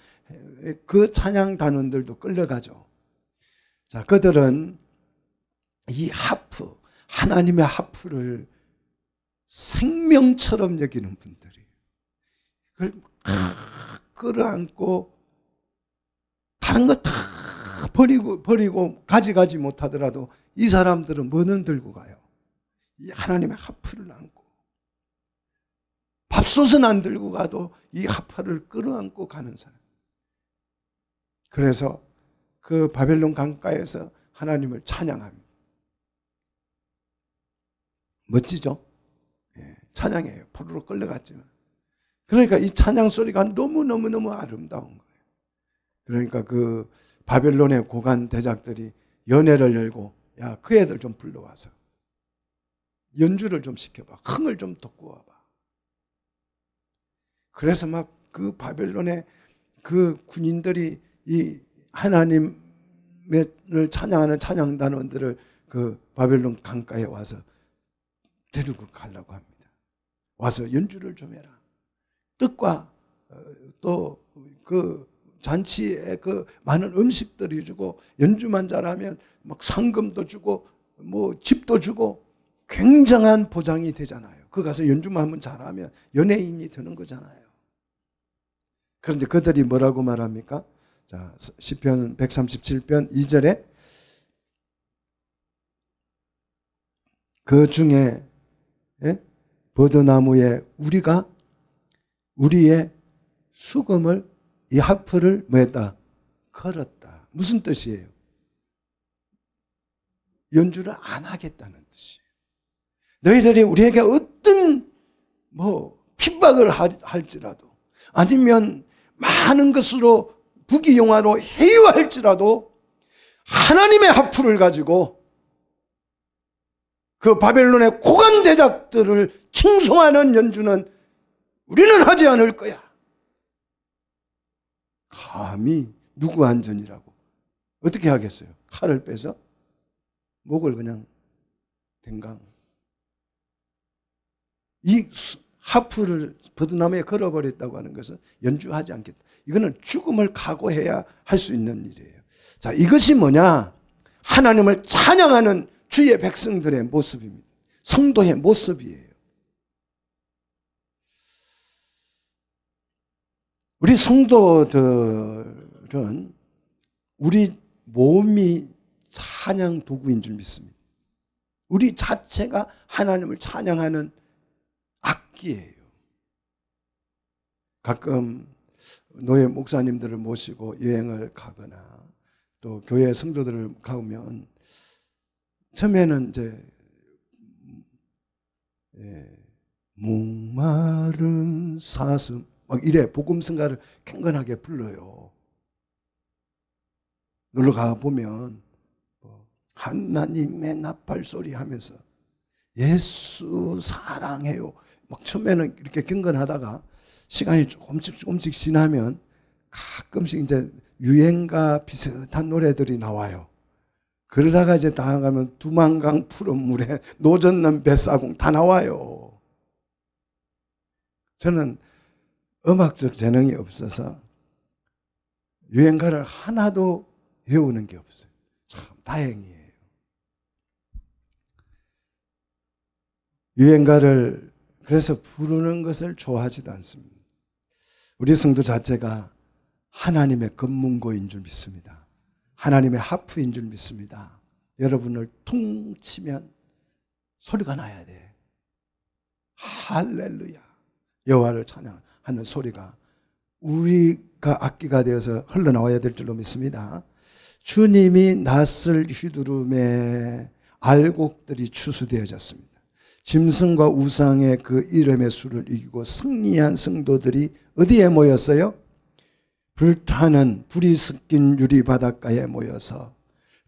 그 찬양단원들도 끌려가죠. 자, 그들은 이 하프, 하나님의 하프를 생명처럼 여기는 분들이, 그걸 끌어안고 다른 거 다 버리고 가져가지 못하더라도 이 사람들은 뭐는 들고 가요? 이 하나님의 하프를 안고. 밥솥은 안 들고 가도 이 하프를 끌어안고 가는 사람. 그래서 그 바벨론 강가에서 하나님을 찬양합니다. 멋지죠? 예, 찬양해요. 포로로 끌려갔지만. 그러니까 이 찬양 소리가 너무너무 아름다운 거예요. 그러니까 그 바벨론의 고관 대작들이 연회를 열고, 야, 그 애들 좀 불러와서 연주를 좀 시켜봐. 흥을 좀 돋구어봐. 그래서 막 그 바벨론의 그 군인들이 이 하나님을 찬양하는 찬양단원들을 그 바벨론 강가에 와서 데리고 가려고 합니다. 와서 연주를 좀 해라. 뜻과 또 그 잔치에 그 많은 음식들이 주고, 연주만 잘하면 막 상금도 주고 뭐 집도 주고 굉장한 보장이 되잖아요. 그 가서 연주만 하면 잘하면 연예인이 되는 거잖아요. 그런데 그들이 뭐라고 말합니까? 자, 시편 137편 2절에 그 중에 버드나무에 우리가 우리의 수금을, 이 하프를 뭐 했다? 걸었다. 무슨 뜻이에요? 연주를 안 하겠다는 뜻이에요. 너희들이 우리에게 어떤 뭐 핍박을 할지라도, 아니면 많은 것으로 부귀영화로 해이할지라도 하나님의 하프를 가지고 그 바벨론의 고관 대작들을 칭송하는 연주는 우리는 하지 않을 거야. 감히 누구 안전이라고 어떻게 하겠어요? 칼을 빼서 목을 그냥 댕강. 이 하프를 버드나무에 걸어버렸다고 하는 것은 연주하지 않겠다. 이거는 죽음을 각오해야 할 수 있는 일이에요. 자, 이것이 뭐냐? 하나님을 찬양하는 주의 백성들의 모습입니다. 성도의 모습이에요. 우리 성도들은 우리 몸이 찬양 도구인 줄 믿습니다. 우리 자체가 하나님을 찬양하는 악기예요. 가끔 노예 목사님들을 모시고 여행을 가거나 또 교회 성도들을 가면 처음에는 이제 목마른 사슴 막 이래 복음성가를 경건하게 불러요. 놀러 가 보면 하나님의 나팔 소리 하면서 예수 사랑해요. 막 처음에는 이렇게 경건하다가 시간이 조금씩 지나면 가끔씩 이제 유행가 비슷한 노래들이 나와요. 그러다가 이제 나아가면 두만강 푸른 물에 노젓는 뱃사공 다 나와요. 저는 음악적 재능이 없어서 유행가를 하나도 외우는 게 없어요. 참 다행이에요. 유행가를 그래서 부르는 것을 좋아하지도 않습니다. 우리 성도 자체가 하나님의 검문고인 줄 믿습니다. 하나님의 하프인 줄 믿습니다. 여러분을 퉁 치면 소리가 나야 돼. 할렐루야. 여호와를 찬양하는 소리가 우리가 악기가 되어서 흘러나와야 될 줄로 믿습니다. 주님이 낯을 휘두름에 알곡들이 추수되어졌습니다. 짐승과 우상의 그 이름의 수를 이기고 승리한 성도들이 어디에 모였어요? 불타는 불이 섞인 유리 바닷가에 모여서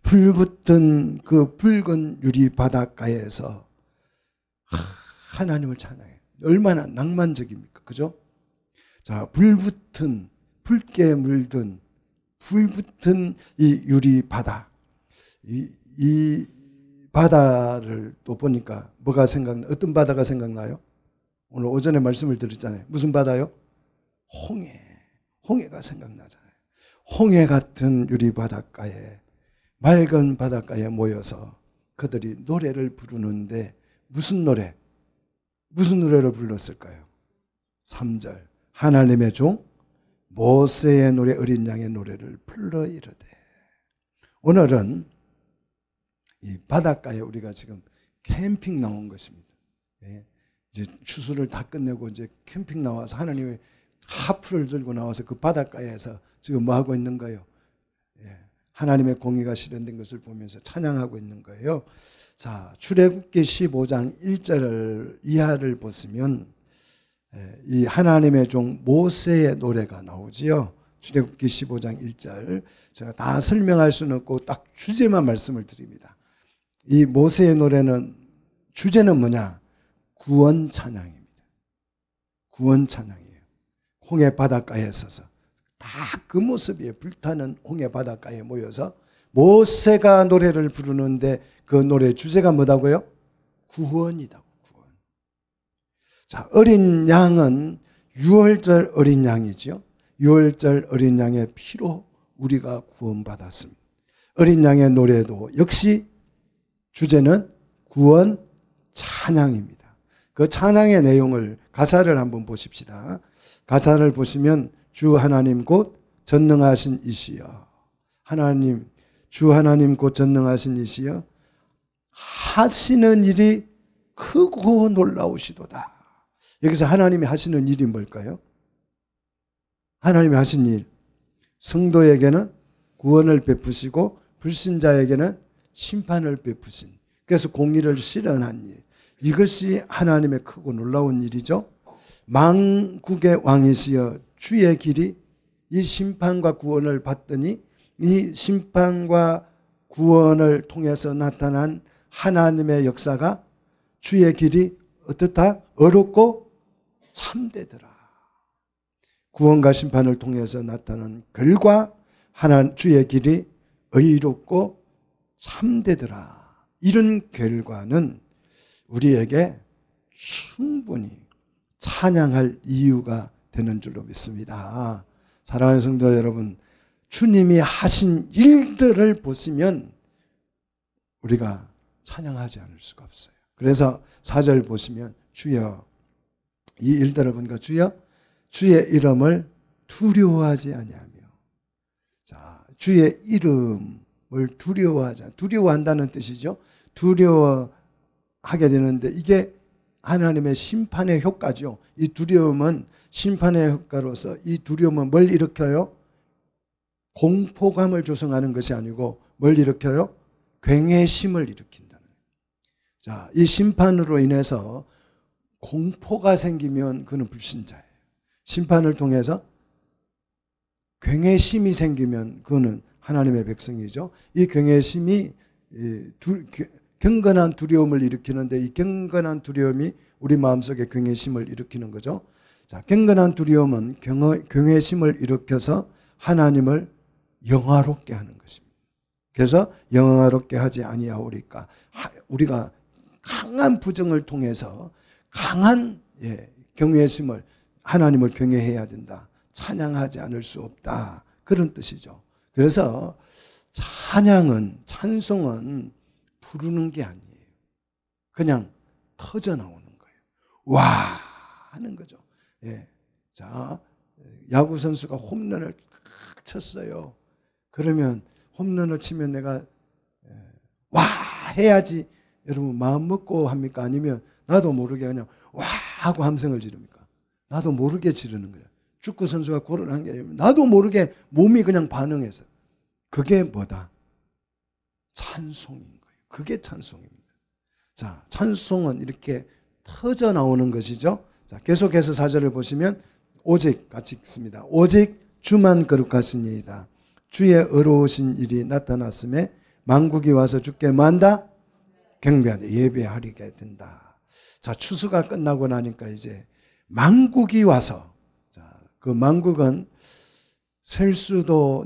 불 붙은 그 붉은 유리 바닷가에서 하나님을 찬양해요. 얼마나 낭만적입니까? 그죠? 자, 불 붙은 붉게 물든 불 붙은 이 유리 바다. 이 바다를 또 보니까 뭐가 생각나? 어떤 바다가 생각나요? 오늘 오전에 말씀을 드렸잖아요. 무슨 바다요? 홍해가 생각나잖아요. 홍해 같은 유리 바닷가에 맑은 바닷가에 모여서 그들이 노래를 부르는데 무슨 노래를 불렀을까요? 3절 하나님의 종 모세의 노래 어린 양의 노래를 불러 이르되. 오늘은 이 바닷가에 우리가 지금 캠핑 나온 것입니다. 이제 추수를 다 끝내고 이제 캠핑 나와서 하나님의 하프를 들고 나와서 그 바닷가에서 지금 뭐 하고 있는 거예요? 하나님의 공의가 실현된 것을 보면서 찬양하고 있는 거예요. 자, 출애굽기 15장 1절 이하를 보시면 이 하나님의 종 모세의 노래가 나오지요. 출애굽기 15장 1절. 제가 다 설명할 수는 없고 딱 주제만 말씀을 드립니다. 이 모세의 노래는 주제는 뭐냐? 구원 찬양입니다. 구원 찬양이에요. 홍해 바닷가에 서서 다 그 모습이에요. 불타는 홍해 바닷가에 모여서 모세가 노래를 부르는데 그 노래 주제가 뭐다고요? 구원이다. 구원. 자, 어린 양은 유월절 어린 양이죠. 유월절 어린 양의 피로 우리가 구원받았습니다. 어린 양의 노래도 역시 주제는 구원 찬양입니다. 그 찬양의 내용을 가사를 한번 보십시다. 가사를 보시면 주 하나님 곧 전능하신 이시여. 하나님, 주 하나님 곧 전능하신 이시여. 하시는 일이 크고 놀라우시도다. 여기서 하나님이 하시는 일이 뭘까요? 하나님이 하신 일. 성도에게는 구원을 베푸시고 불신자에게는 심판을 베푸신. 그래서 공의를 실현한 일. 이것이 하나님의 크고 놀라운 일이죠. 만국의 왕이시여 주의 길이 이 심판과 구원을 받더니 이 심판과 구원을 통해서 나타난 하나님의 역사가 주의 길이 어떻다? 어렵고 참되더라. 구원과 심판을 통해서 나타난 결과 주의 길이 의롭고 참되더라. 이런 결과는 우리에게 충분히 찬양할 이유가 되는 줄로 믿습니다. 사랑하는 성도 여러분, 주님이 하신 일들을 보시면 우리가 찬양하지 않을 수가 없어요. 그래서 4절 보시면 주여, 이 일들을 보니까 주여, 주의 이름을 두려워하지 아니하며. 자, 주의 이름을 두려워하지, 두려워한다는 뜻이죠. 두려워하지 하게 되는데 이게 하나님의 심판의 효과죠. 이 두려움은 심판의 효과로서 이 두려움은 뭘 일으켜요? 공포감을 조성하는 것이 아니고 뭘 일으켜요? 경외심을 일으킨다는 거예요. 자, 이 심판으로 인해서 공포가 생기면 그는 불신자예요. 심판을 통해서 경외심이 생기면 그는 하나님의 백성이죠. 이 경외심이 경건한 두려움을 일으키는데 이 경건한 두려움이 우리 마음속에 경외심을 일으키는 거죠. 자, 경건한 두려움은 경외심을 일으켜서 하나님을 영화롭게 하는 것입니다. 그래서 영화롭게 하지 아니하오리까 우리가 강한 부정을 통해서 강한 경외심을 하나님을 경외해야 된다. 찬양하지 않을 수 없다. 그런 뜻이죠. 그래서 찬송은 부르는 게 아니에요. 그냥 터져 나오는 거예요. 와 하는 거죠. 예. 자, 야구 선수가 홈런을 탁 쳤어요. 그러면 홈런을 치면 내가 와 해야지 여러분 마음 먹고 합니까? 아니면 나도 모르게 그냥 와 하고 함성을 지릅니까? 나도 모르게 지르는 거예요. 축구 선수가 골을 한 게 아니라 나도 모르게 몸이 그냥 반응해서 그게 뭐다? 찬송인 거예요. 그게 찬송입니다. 자, 찬송은 이렇게 터져 나오는 것이죠. 자, 계속해서 4절을 보시면 오직 같이 읽습니다. 오직 주만 거룩하시니이다. 주의 의로우신 일이 나타났음에 만국이 와서 주께 만다 경배하되 예배하리게 된다. 자, 추수가 끝나고 나니까 이제 만국이 와서, 자, 그 만국은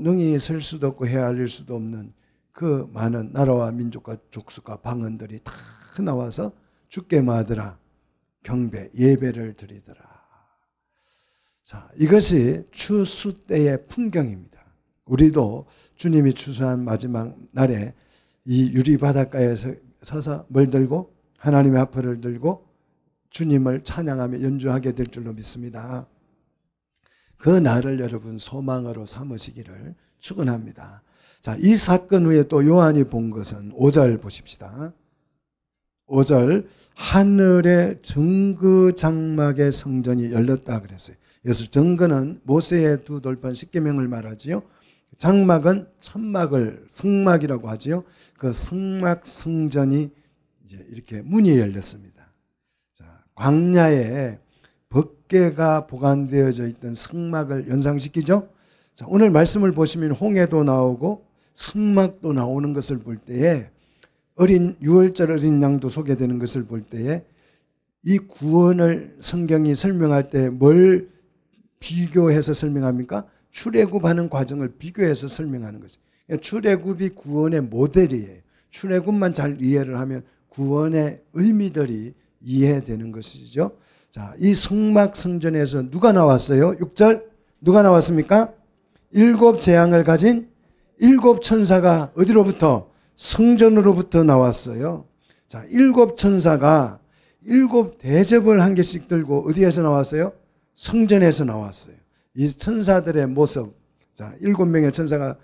능히 셀 수도 없고 헤아릴 수도 없는 그 많은 나라와 민족과 족속과 방언들이 다 나와서 주께 마으더라 경배 예배를 드리더라. 자, 이것이 추수 때의 풍경입니다. 우리도 주님이 추수한 마지막 날에 이 유리 바닷가에 서서 뭘 들고 하나님의 앞을 들고 주님을 찬양하며 연주하게 될 줄로 믿습니다. 그 날을 여러분 소망으로 삼으시기를 축원합니다. 자, 이 사건 후에 또 요한이 본 것은 5절 보십시다. 5절 하늘의 정거장막의 성전이 열렸다 그랬어요. 그래서 정거는 모세의 두 돌판 십계명을 말하지요. 장막은 천막을 성막이라고 하지요. 그 성막 성전이 이제 이렇게 문이 열렸습니다. 자, 광야에 법궤가 보관되어져 있던 성막을 연상시키죠. 자, 오늘 말씀을 보시면 홍해도 나오고 성막도 나오는 것을 볼 때에 유월절 어린 양도 소개되는 것을 볼 때에 이 구원을 성경이 설명할 때 뭘 비교해서 설명합니까? 출애굽하는 과정을 비교해서 설명하는 것이에요. 출애굽이 구원의 모델이에요. 출애굽만 잘 이해를 하면 구원의 의미들이 이해되는 것이죠. 자, 이 성막 성전에서 누가 나왔어요? 6절 누가 나왔습니까? 7 재앙을 가진 7 천사가 어디로부터? 성전으로부터 나왔어요. 자, 7 천사가 7 대접을 한 개씩 들고 어디에서 나왔어요? 성전에서 나왔어요. 이 천사들의 모습. 자, 7명의 천사가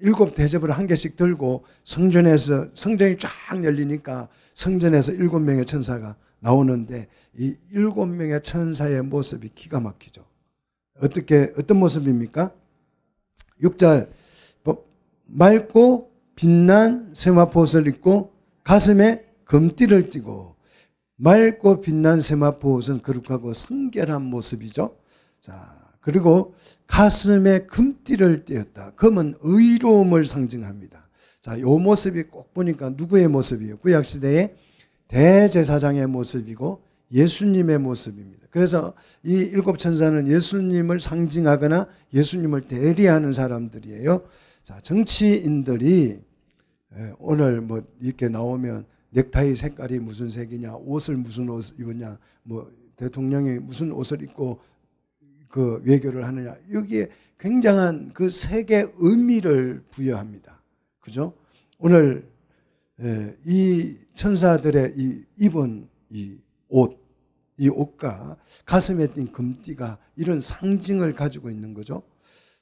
7 대접을 한 개씩 들고 성전이 쫙 열리니까 성전에서 7명의 천사가 나오는데 이 7명의 천사의 모습이 기가 막히죠. 어떤 모습입니까? 6절 맑고 빛난 세마포옷을 입고 가슴에 금띠를 띠고 맑고 빛난 세마포옷은 거룩하고 성결한 모습이죠. 자, 그리고 가슴에 금띠를 띠었다. 금은 의로움을 상징합니다. 자, 이 모습이 꼭 보니까 누구의 모습이에요? 구약시대의 대제사장의 모습이고 예수님의 모습입니다. 그래서 이 7 천사는 예수님을 상징하거나 예수님을 대리하는 사람들이에요. 자, 정치인들이 오늘 뭐 이렇게 나오면 넥타이 색깔이 무슨 색이냐, 옷을 무슨 옷 입었냐, 뭐 대통령이 무슨 옷을 입고 그 외교를 하느냐, 여기에 굉장한 그 색의 의미를 부여합니다. 그죠? 오늘 이 천사들의 입은 이 옷과 가슴에 띈 금띠가 이런 상징을 가지고 있는 거죠.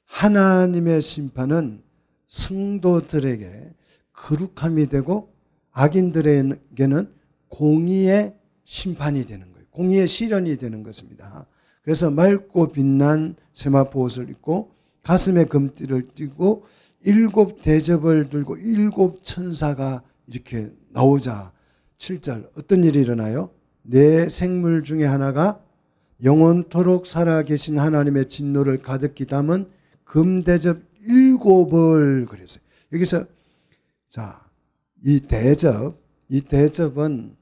하나님의 심판은 성도들에게 거룩함이 되고 악인들에게는 공의의 심판이 되는 거예요. 공의의 실현이 되는 것입니다. 그래서 맑고 빛난 세마포 옷을 입고 가슴에 금띠를 띠고 7 대접을 들고 7 천사가 이렇게 나오자 7절 어떤 일이 일어나요? 내 생물 중에 하나가 영원토록 살아계신 하나님의 진노를 가득히 담은 금대접 7을 그랬어요. 여기서 자, 이 대접은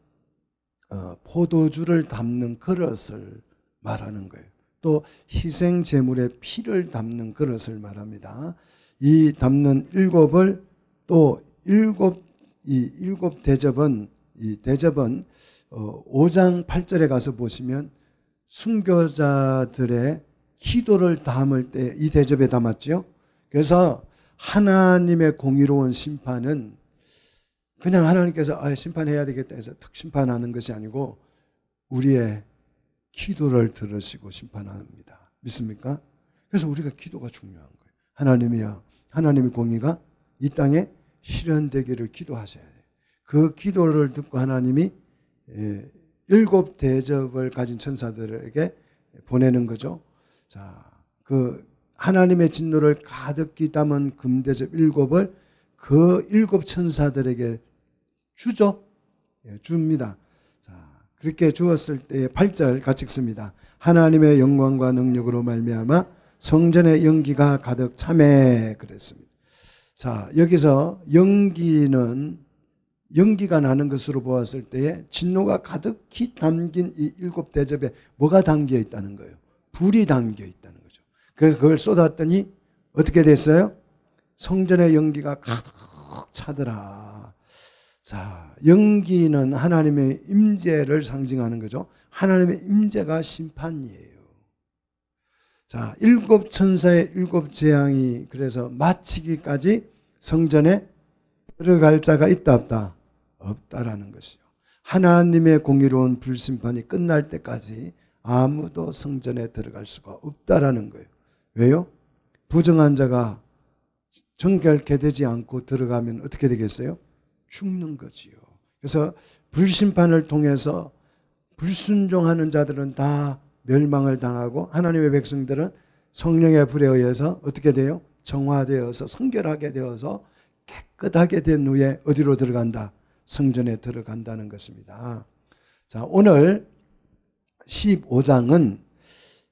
포도주를 담는 그릇을 말하는 거예요. 또 희생 제물의 피를 담는 그릇을 말합니다. 이 담는 7을 또 이 7 대접은 5장 8절에 가서 보시면 순교자들의 기도를 담을 때 이 대접에 담았죠. 그래서 하나님의 공의로운 심판은 그냥 하나님께서 심판해야 되겠다 해서 특 심판하는 것이 아니고 우리의 기도를 들으시고 심판합니다. 믿습니까? 그래서 우리가 기도가 중요한 거예요. 하나님이여, 하나님의 공의가 이 땅에 실현되기를 기도하셔야 돼요. 그 기도를 듣고 하나님이 7 대접을 가진 천사들에게 보내는 거죠. 자, 그 하나님의 진노를 가득히 담은 금대접 7을 그 7 천사들에게 주죠. 줍니다. 자, 그렇게 주었을 때 8절 같이 읽습니다. 하나님의 영광과 능력으로 말미암아 성전의 연기가 가득 차매 그랬습니다. 자, 여기서 연기가 나는 것으로 보았을 때에 진노가 가득히 담긴 이 7 대접에 뭐가 담겨 있다는 거예요? 불이 담겨 있다는 거죠. 그래서 그걸 쏟았더니 어떻게 됐어요? 성전의 연기가 가득 차더라. 자, 연기는 하나님의 임재를 상징하는 거죠. 하나님의 임재가 심판이에요. 자, 7 천사의 7 재앙이 그래서 마치기까지 성전에 들어갈 자가 있다 없다? 없다라는 것이요. 하나님의 공의로운 불심판이 끝날 때까지 아무도 성전에 들어갈 수가 없다라는 거예요. 왜요? 부정한 자가 정결케 되지 않고 들어가면 어떻게 되겠어요? 죽는 거지요. 그래서 불심판을 통해서 불순종하는 자들은 다 멸망을 당하고 하나님의 백성들은 성령의 불에 의해서 어떻게 돼요? 정화되어서 성결하게 되어서 깨끗하게 된 후에 어디로 들어간다? 성전에 들어간다는 것입니다. 자, 오늘 15장은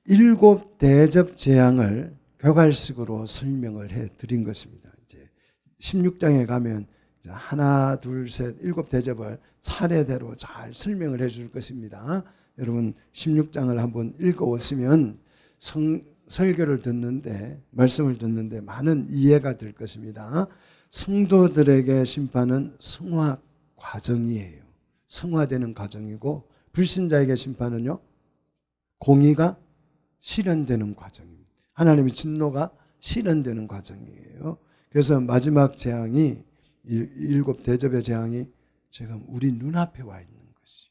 7 대접 재앙을 교괄식으로 설명을 해 드린 것입니다. 이제 16장에 가면 하나, 둘, 셋, 7 대접을 차례대로 잘 설명을 해 줄 것입니다. 여러분 16장을 한번 읽어 오시면 설교를 듣는데 말씀을 듣는데 많은 이해가 될 것입니다. 성도들에게 심판은 성화 과정이에요. 성화되는 과정이고 불신자에게 심판은요 공의가 실현되는 과정입니다. 하나님의 진노가 실현되는 과정이에요. 그래서 마지막 재앙이 7 대접의 재앙이 지금 우리 눈앞에 와 있는 것이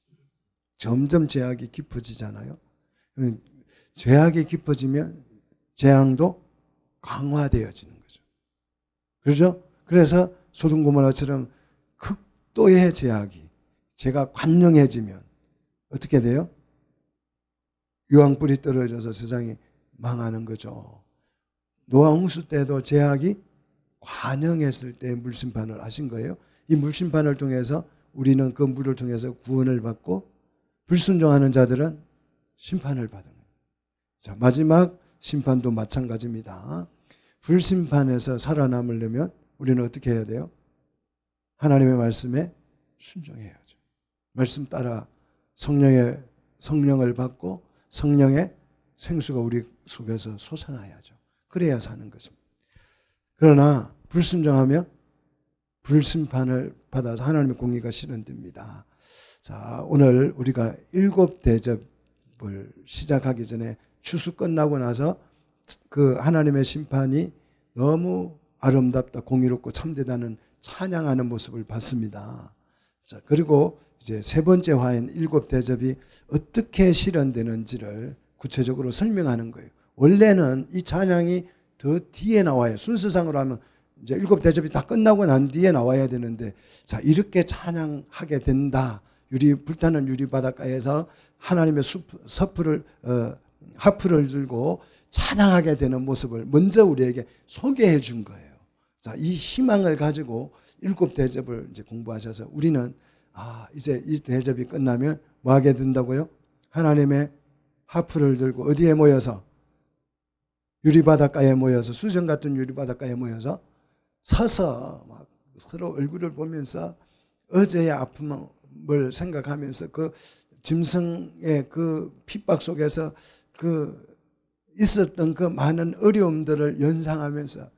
점점 죄악이 깊어지잖아요. 죄악이 깊어지면 재앙도 강화되어지는 거죠. 그렇죠? 그래서 소돔 고모라처럼 극도의 죄악이 죄가 관영해지면 어떻게 돼요? 유황불이 떨어져서 세상이 망하는 거죠. 노아 홍수 때도 죄악이 관영했을 때 물심판을 하신 거예요. 이 물심판을 통해서 우리는 그 물을 통해서 구원을 받고 불순종하는 자들은 심판을 받는 거예요. 자, 마지막 심판도 마찬가지입니다. 불심판에서 살아남으려면 우리는 어떻게 해야 돼요? 하나님의 말씀에 순종해야죠. 말씀 따라 성령을 받고 성령의 생수가 우리 속에서 솟아나야죠. 그래야 사는 것입니다. 그러나 불순종하면 불심판을 받아서 하나님의 공의가 실현됩니다. 자, 오늘 우리가 7 대접을 시작하기 전에 추수 끝나고 나서 그 하나님의 심판이 너무 아름답다, 공의롭고 참되다는 찬양하는 모습을 봤습니다. 자, 그리고 이제 세 번째 화인 7 대접이 어떻게 실현되는지를 구체적으로 설명하는 거예요. 원래는 이 찬양이 더 뒤에 나와요. 순서상으로 하면 이제 7 대접이 다 끝나고 난 뒤에 나와야 되는데, 자, 이렇게 찬양하게 된다. 불타는 유리 바닷가에서 하나님의 하프를 들고 찬양하게 되는 모습을 먼저 우리에게 소개해 준 거예요. 자, 이 희망을 가지고 7 대접을 이제 공부하셔서 우리는 이제 이 대접이 끝나면 뭐 하게 된다고요? 하나님의 하프를 들고 어디에 모여서? 유리바닷가에 모여서, 수정 같은 유리바닷가에 모여서 서서 막 서로 얼굴을 보면서 어제의 아픔을 생각하면서 그 짐승의 그 핍박 속에서 그 있었던 그 많은 어려움들을 연상하면서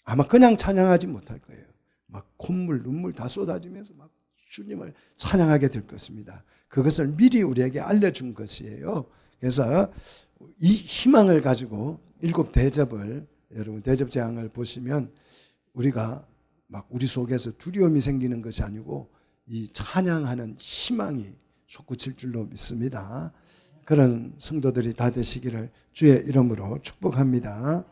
아마 그냥 찬양하지 못할 거예요. 막 콧물, 눈물 다 쏟아지면서 막 주님을 찬양하게 될 것입니다. 그것을 미리 우리에게 알려준 것이에요. 그래서 이 희망을 가지고 7 대접을, 여러분 대접 재앙을 보시면 우리가 막 우리 속에서 두려움이 생기는 것이 아니고 이 찬양하는 희망이 솟구칠 줄로 믿습니다. 그런 성도들이 다 되시기를 주의 이름으로 축복합니다.